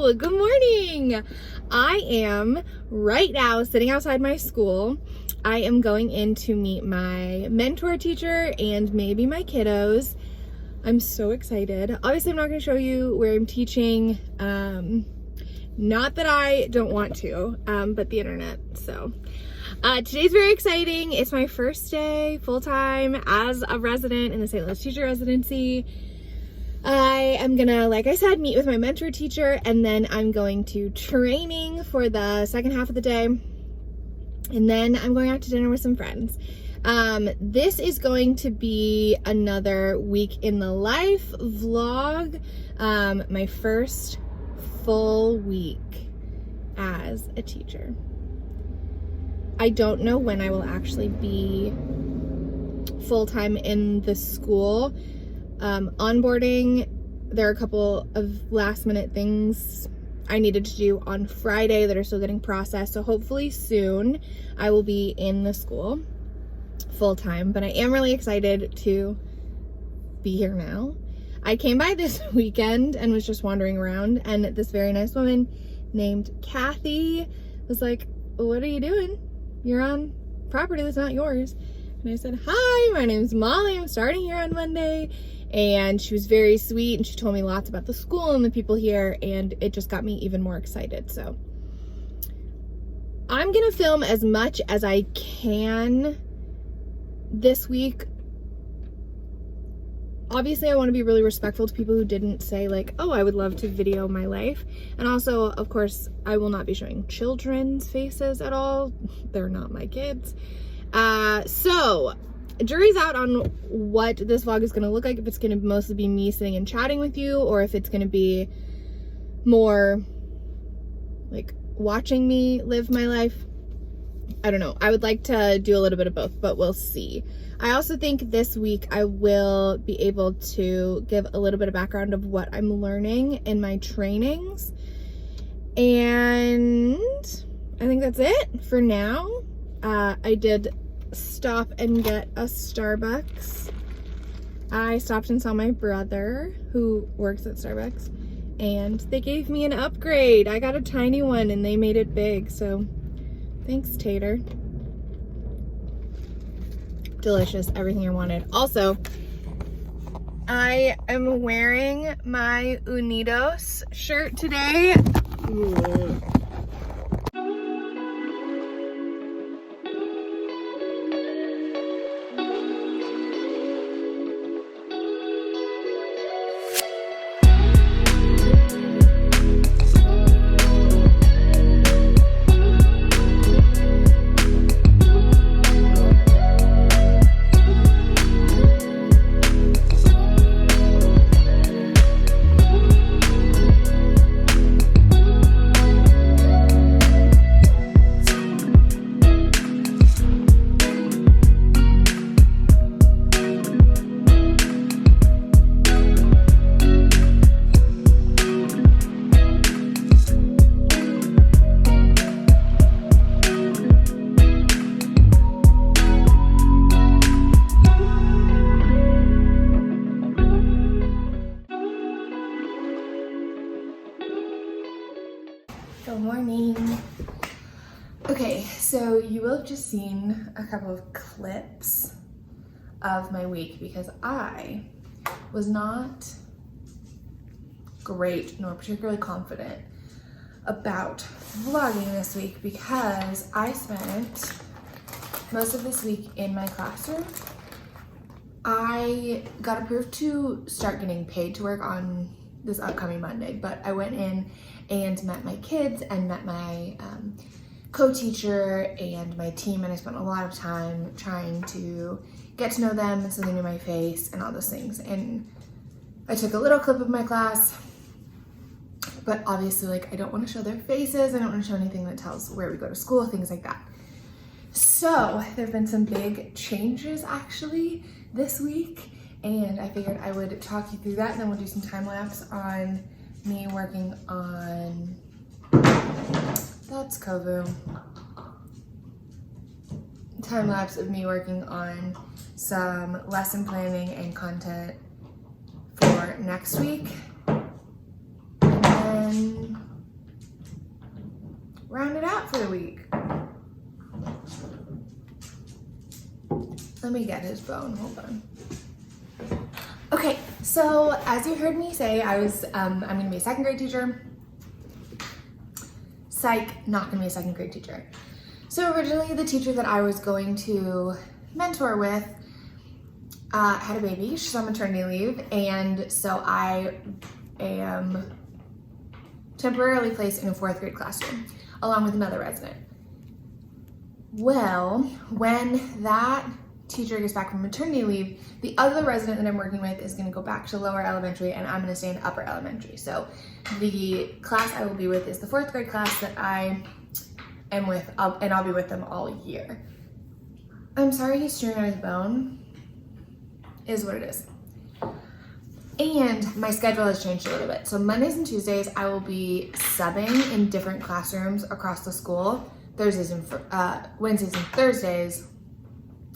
Hello, good morning. I am right now sitting outside my school. I am going in to meet my mentor teacher and maybe my kiddos. I'm so excited. Obviously, I'm not going to show you where I'm teaching. Not that I don't want to, but the internet. So today's very exciting. It's my first day full-time as a resident in the St. Louis teacher residency. I am gonna, like I said, meet with my mentor teacher, and then I'm going to training for the second half of the day. And then I'm going out to dinner with some friends. This is going to be another week in the life vlog. My first full week as a teacher. I don't know when I will actually be full-time in the school. Onboarding, there are a couple of last minute things I needed to do on Friday that are still getting processed. So hopefully soon I will be in the school full time, but I am really excited to be here now. I came by this weekend and was just wandering around, and this very nice woman named Kathy was like, "What are you doing? You're on property that's not yours." And I said, "Hi, my name's Molly. I'm starting here on Monday." And she was very sweet, and she told me lots about the school and the people here, and it just got me even more excited. So I'm gonna film as much as I can this week. Obviously, I want to be really respectful to people who didn't say like, "Oh, I would love to video my life." And also, of course, I will not be showing children's faces at all. They're not my kids. So jury's out on what this vlog is going to look like, if it's going to mostly be me sitting and chatting with you, or if it's going to be more like watching me live my life. I don't know. I would like to do a little bit of both, but we'll see. I also think this week I will be able to give a little bit of background of what I'm learning in my trainings. And I think that's it for now. I did stop and get a Starbucks. I stopped and saw my brother who works at Starbucks, and they gave me an upgrade. I got a tiny one and they made it big, so thanks, Tater. Delicious, everything I wanted. Also, I am wearing my Unidos shirt today. Good morning. Okay, so you will have just seen a couple of clips of my week because I was not great nor particularly confident about vlogging this week because I spent most of this week in my classroom. I got approved to start getting paid to work on this upcoming Monday, but I went in and met my kids and met my co-teacher and my team, and I spent a lot of time trying to get to know them so they knew my face and all those things. And I took a little clip of my class, but obviously, like, I don't want to show their faces. I don't want to show anything that tells where we go to school, things like that. So there have been some big changes actually this week, and I figured I would talk you through that, and then we'll do some time lapse on me working on, that's Kovu, time lapse of me working on some lesson planning and content for next week. And then round it out for the week. Let me get his bone, hold on. Okay, so as you heard me say, I'm gonna be a second grade teacher. Psych, not gonna be a second grade teacher. So originally the teacher that I was going to mentor with had a baby, she's on maternity leave, and so I am temporarily placed in a 4th grade classroom along with another resident. Well, when that teacher gets back from maternity leave, the other resident that I'm working with is gonna go back to lower elementary and I'm gonna stay in upper elementary. So the class I will be with is the 4th grade class that I am with, and I'll be with them all year. I'm sorry he's chewing on his bone, is what it is. And my schedule has changed a little bit. So Mondays and Tuesdays, I will be subbing in different classrooms across the school. Wednesdays and Thursdays,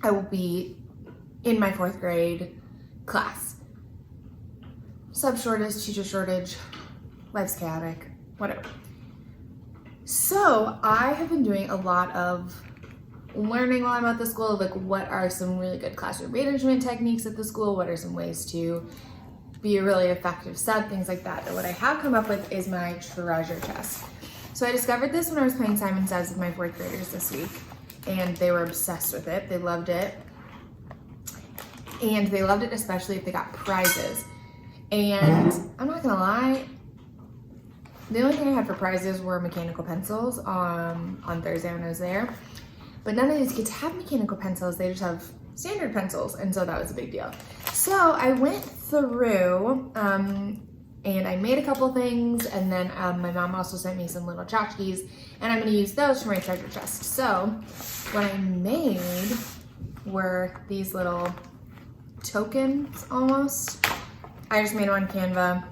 I will be in my 4th grade class. Sub shortage, teacher shortage, life's chaotic, whatever. So I have been doing a lot of learning while I'm at the school, like what are some really good classroom management techniques at the school, what are some ways to be a really effective sub, things like that. And what I have come up with is my treasure chest. So I discovered this when I was playing Simon Says with my 4th graders this week, and they were obsessed with it. They loved it. And they loved it especially if they got prizes. And I'm not gonna lie, the only thing I had for prizes were mechanical pencils on Thursday when I was there. But none of these kids have mechanical pencils, they just have standard pencils, and so that was a big deal. So I went through and I made a couple things, and then my mom also sent me some little tchotchkes, and I'm gonna use those for my treasure chest. So what I made were these little tokens almost. I just made them on Canva.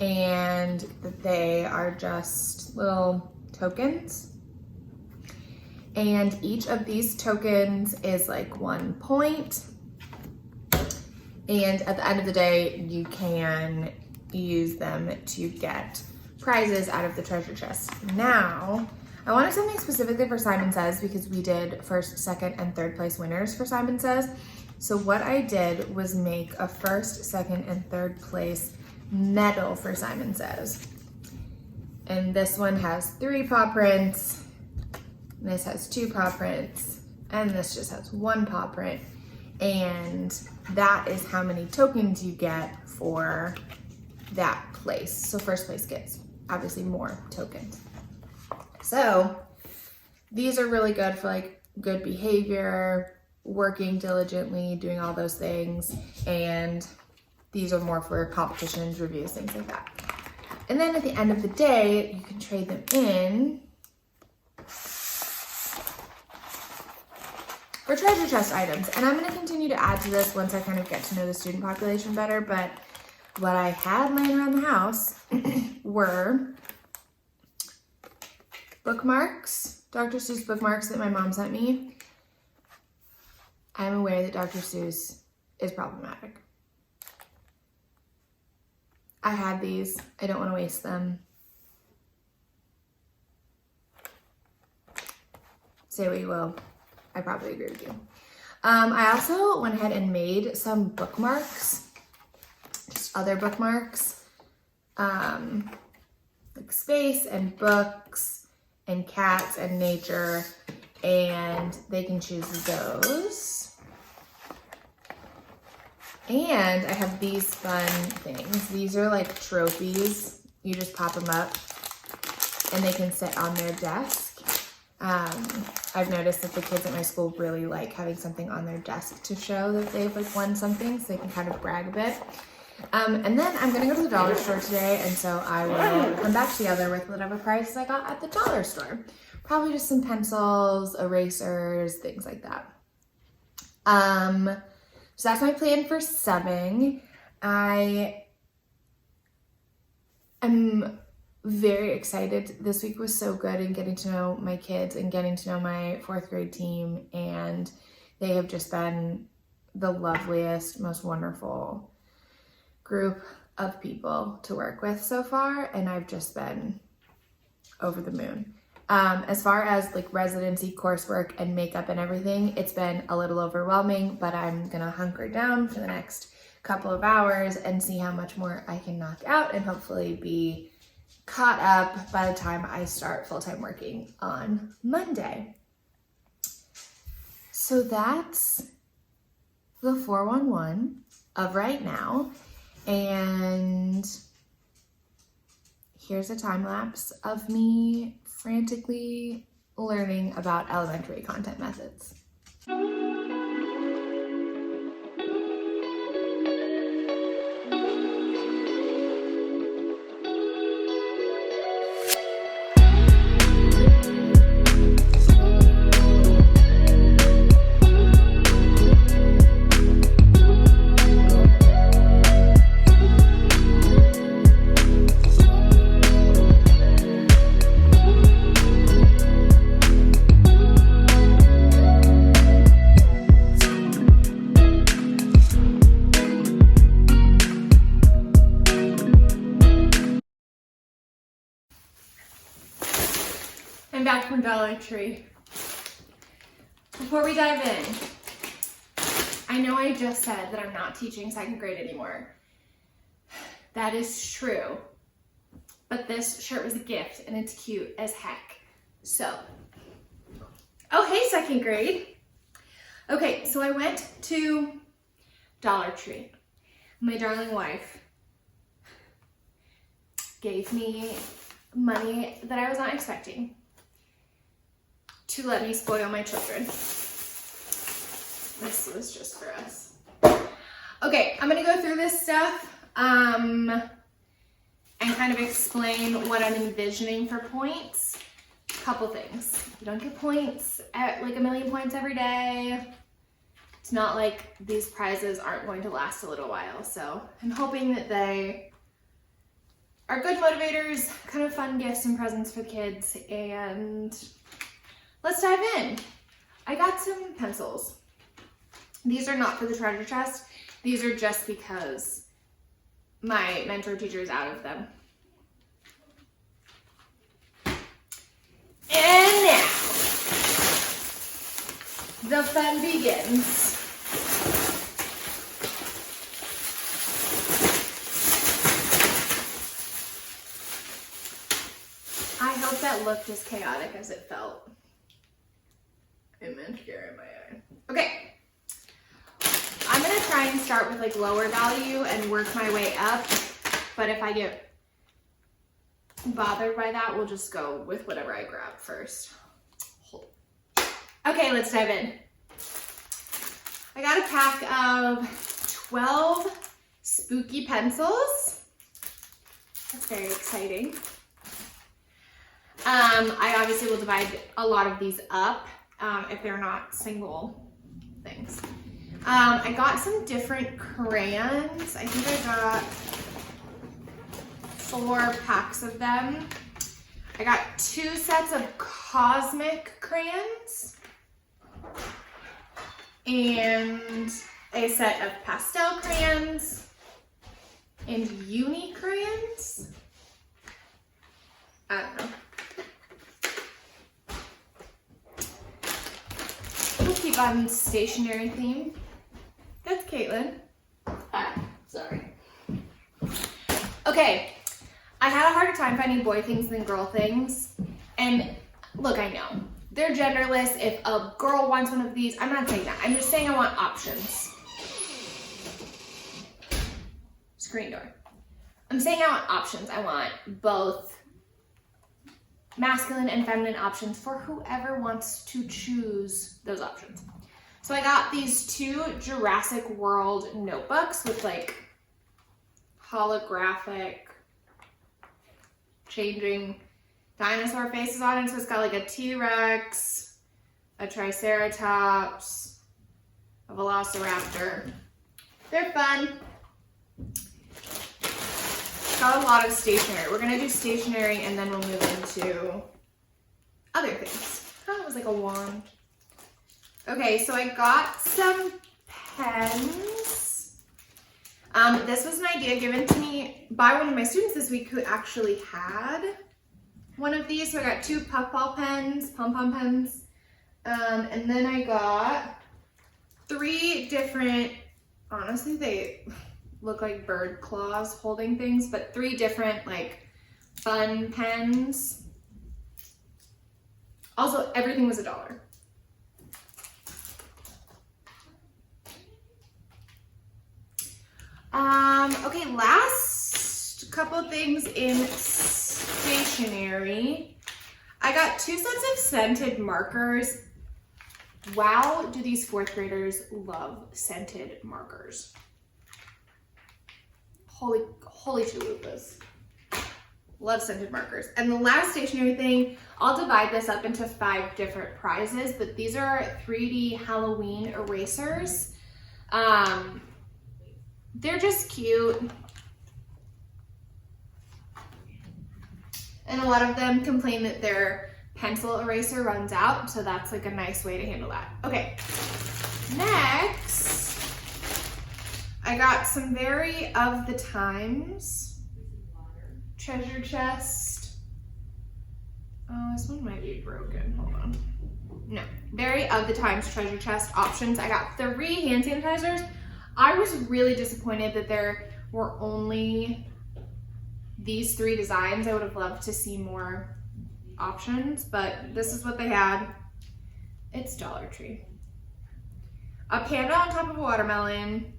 And they are just little tokens. And each of these tokens is like 1 point. And at the end of the day, you can use them to get prizes out of the treasure chest. Now, I wanted something specifically for Simon Says because we did 1st, 2nd, and 3rd place winners for Simon Says. So what I did was make a 1st, 2nd, and 3rd place medal for Simon Says. And this one has 3 paw prints, this has 2 paw prints, and this just has 1 paw print. And that is how many tokens you get for that place. So 1st place gets obviously more tokens. So these are really good for like good behavior, working diligently, doing all those things. And these are more for competitions, reviews, things like that. And then at the end of the day, you can trade them in for treasure chest items. And I'm gonna continue to add to this once I kind of get to know the student population better, but what I had laying around the house were bookmarks, Dr. Seuss bookmarks that my mom sent me. I'm aware that Dr. Seuss is problematic. I had these, I don't want to waste them. Say what you will, I probably agree with you. I also went ahead and made some bookmarks, just other bookmarks, like space and books and cats and nature, and they can choose those. And I have these fun things. These are like trophies. You just pop them up and they can sit on their desk. I've noticed that the kids at my school really like having something on their desk to show that they've like won something, so they can kind of brag a bit. And then I'm gonna go to the dollar store today, and so I will come back together with whatever prizes I got at the dollar store. Probably just some pencils, erasers, things like that. So that's my plan for subbing. I am very excited. This week was so good in getting to know my kids and getting to know my 4th grade team, and they have just been the loveliest, most wonderful group of people to work with so far, and I've just been over the moon. As far as like residency coursework and makeup and everything, it's been a little overwhelming, but I'm gonna hunker down for the next couple of hours and see how much more I can knock out and hopefully be caught up by the time I start full-time working on Monday. So that's the 411 of right now. And here's a time lapse of me frantically learning about elementary content methods. I'm back from Dollar Tree. Before we dive in, I know I just said that I'm not teaching second grade anymore. That is true. But this shirt was a gift and it's cute as heck. So, oh hey second grade. Okay, so I went to Dollar Tree. My darling wife gave me money that I was not expecting to let me spoil my children. This was just for us. Okay, I'm gonna go through this stuff and kind of explain what I'm envisioning for points. Couple things. You don't get points at like 1,000,000 points every day. It's not like these prizes aren't going to last a little while, so I'm hoping that they are good motivators, kind of fun gifts and presents for the kids, and let's dive in. I got some pencils. These are not for the treasure chest. These are just because my mentor teacher is out of them. And now, the fun begins. I hope that looked as chaotic as it felt. And mascara in my eye. Okay. I'm gonna try and start with like lower value and work my way up. But if I get bothered by that, we'll just go with whatever I grab first. Okay, let's dive in. I got a pack of 12 spooky pencils. That's very exciting. I obviously will divide a lot of these up if they're not single things. I got some different crayons. I think I got 4 packs of them. I got 2 sets of cosmic crayons and a set of pastel crayons and uni crayons. I don't know. We'll keep on stationery theme. That's Caitlin. Ah, sorry. Okay, I had a harder time finding boy things than girl things. And look, I know, they're genderless. If a girl wants one of these, I'm not saying that. I'm just saying I want options. Screen door. I'm saying I want options. I want both masculine and feminine options for whoever wants to choose those options. So I got these 2 Jurassic World notebooks with like holographic changing dinosaur faces on it. So it's got like a T-Rex, a Triceratops, a Velociraptor. They're fun. Got a lot of stationery. We're gonna do stationery and then we'll move into other things. Oh, it was like a wand. Okay, so I got some pens. This was an idea given to me by one of my students this week who actually had one of these. So I got 2 puffball pens, pom-pom pens, and then I got 3 different, honestly they look like bird claws holding things, but 3 different like fun pens. Also, everything was $1. Okay, last couple things in stationery. I got 2 sets of scented markers. Wow, do these 4th graders love scented markers. Holy chalupas. Love scented markers. And the last stationery thing, I'll divide this up into 5 different prizes, but these are 3D Halloween erasers. They're just cute. And a lot of them complain that their pencil eraser runs out, so that's like a nice way to handle that. Okay, next, I got some very of the times treasure chest. Oh, this one might be broken, hold on. No, very of the times treasure chest options. I got 3 hand sanitizers. I was really disappointed that there were only these 3 designs. I would have loved to see more options, but this is what they had. It's Dollar Tree. A panda on top of a watermelon,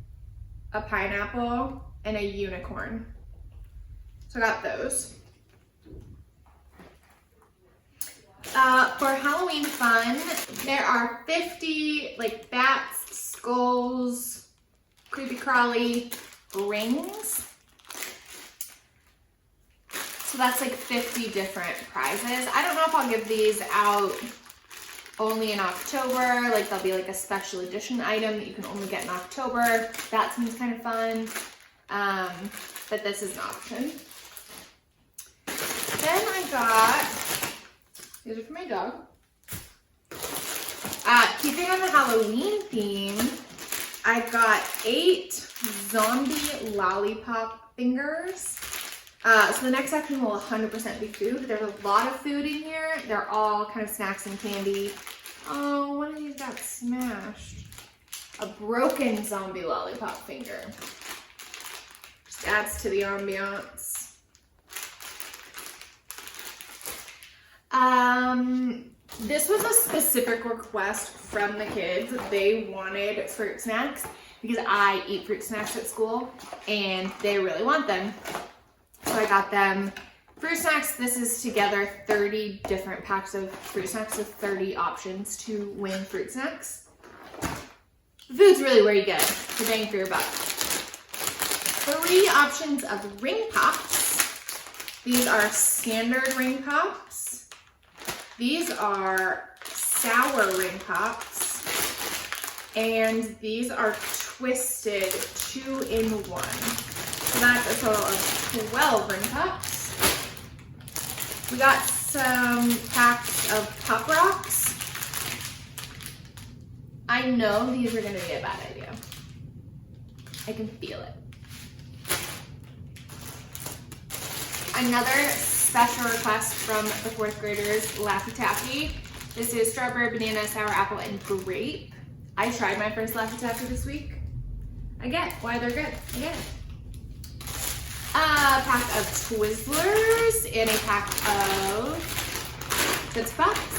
a pineapple, and a unicorn. So I got those. For Halloween fun, there are 50 like bats, skulls, creepy crawly rings. So that's like 50 different prizes. I don't know if I'll give these out only in October. Like there'll be like a special edition item that you can only get in October. That seems kind of fun. But this is an option. Then I got, these are for my dog. Keeping on the Halloween theme, I got 8 zombie lollipop fingers. So the next section will 100% be food. There's a lot of food in here. They're all kind of snacks and candy. Oh, one of these got smashed. A broken zombie lollipop finger. Just adds to the ambiance. This was a specific request from the kids. They wanted fruit snacks because I eat fruit snacks at school and they really want them. So I got them fruit snacks. This is together 30 different packs of fruit snacks with 30 options to win fruit snacks. Food's really where you get the bang for your buck. 3 options of ring pops. These are standard ring pops. These are sour ring pops. And these are twisted 2-in-1. So that's a total of 12 ring pops. We got some packs of Pop Rocks. I know these are gonna be a bad idea. I can feel it. Another special request from the 4th graders, Laffy Taffy. This is strawberry, banana, sour apple, and grape. I tried my first Laffy Taffy this week. I get why they're good. I get it. A pack of Twizzlers and a pack of Tootsie Pops.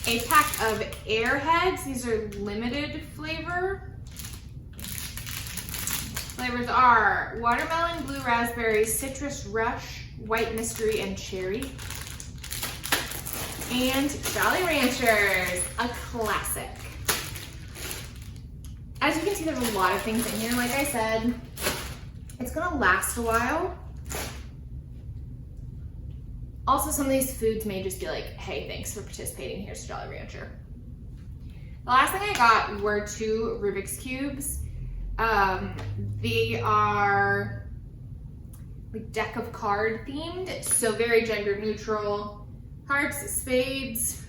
A pack of Airheads. These are limited flavor. Flavors are watermelon, blue raspberry, citrus rush, white mystery, and cherry. And Jolly Ranchers, a classic. As you can see, there's a lot of things in here. Like I said, it's gonna last a while. Also, some of these foods may just be like, hey, thanks for participating. Here's a Jolly Rancher. The last thing I got were 2 Rubik's Cubes. They are like deck of card themed, so very gender neutral. Hearts, spades,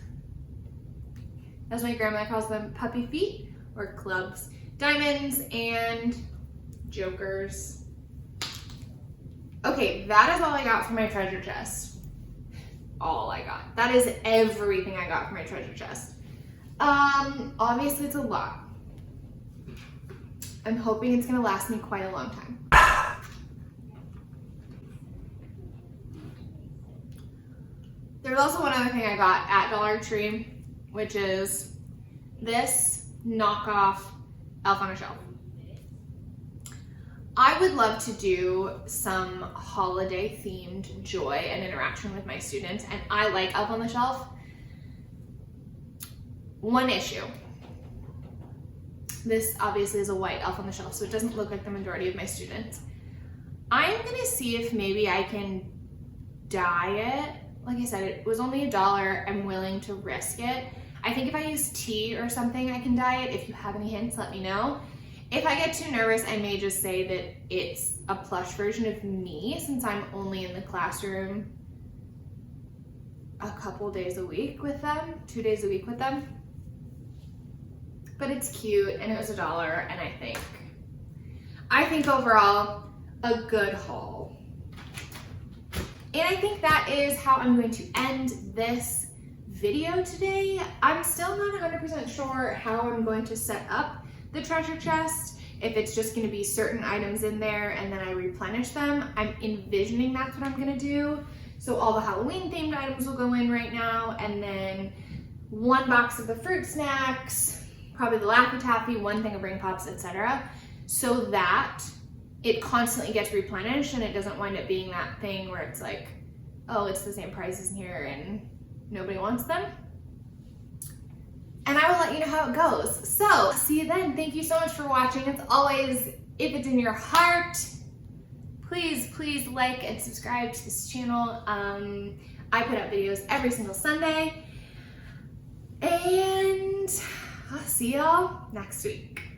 as my grandma calls them, puppy feet or clubs. diamonds and jokers. Okay, that is all I got for my treasure chest. All I got. That is everything I got for my treasure chest. Obviously it's a lot. I'm hoping it's gonna last me quite a long time. There's also one other thing I got at Dollar Tree, which is this knockoff Elf on a Shelf. I would love to do some holiday themed joy and interaction with my students, and I like Elf on the Shelf. One issue. This obviously is a white Elf on the Shelf, so it doesn't look like the majority of my students. I'm gonna see if maybe I can dye it. Like I said, it was only $1. I'm willing to risk it. I think if I use tea or something, I can dye it. If you have any hints, let me know. If I get too nervous, I may just say that it's a plush version of me, since I'm only in the classroom a couple days a week with them, 2 days a week with them. But it's cute, and it was $1, and I think overall, a good haul. And I think that is how I'm going to end this video today. I'm still not 100% sure how I'm going to set up the treasure chest, if it's just going to be certain items in there and then I replenish them. I'm envisioning that's what I'm going to do. So all the Halloween themed items will go in right now, and then one box of the fruit snacks, probably the Laffy Taffy, one thing of ring pops, etc. So that it constantly gets replenished and it doesn't wind up being that thing where it's like, oh, it's the same price as here and nobody wants them. And I will let you know how it goes. So, see you then. Thank you so much for watching. As always, if it's in your heart, please like and subscribe to this channel. I put out videos every single Sunday. And I'll see y'all next week.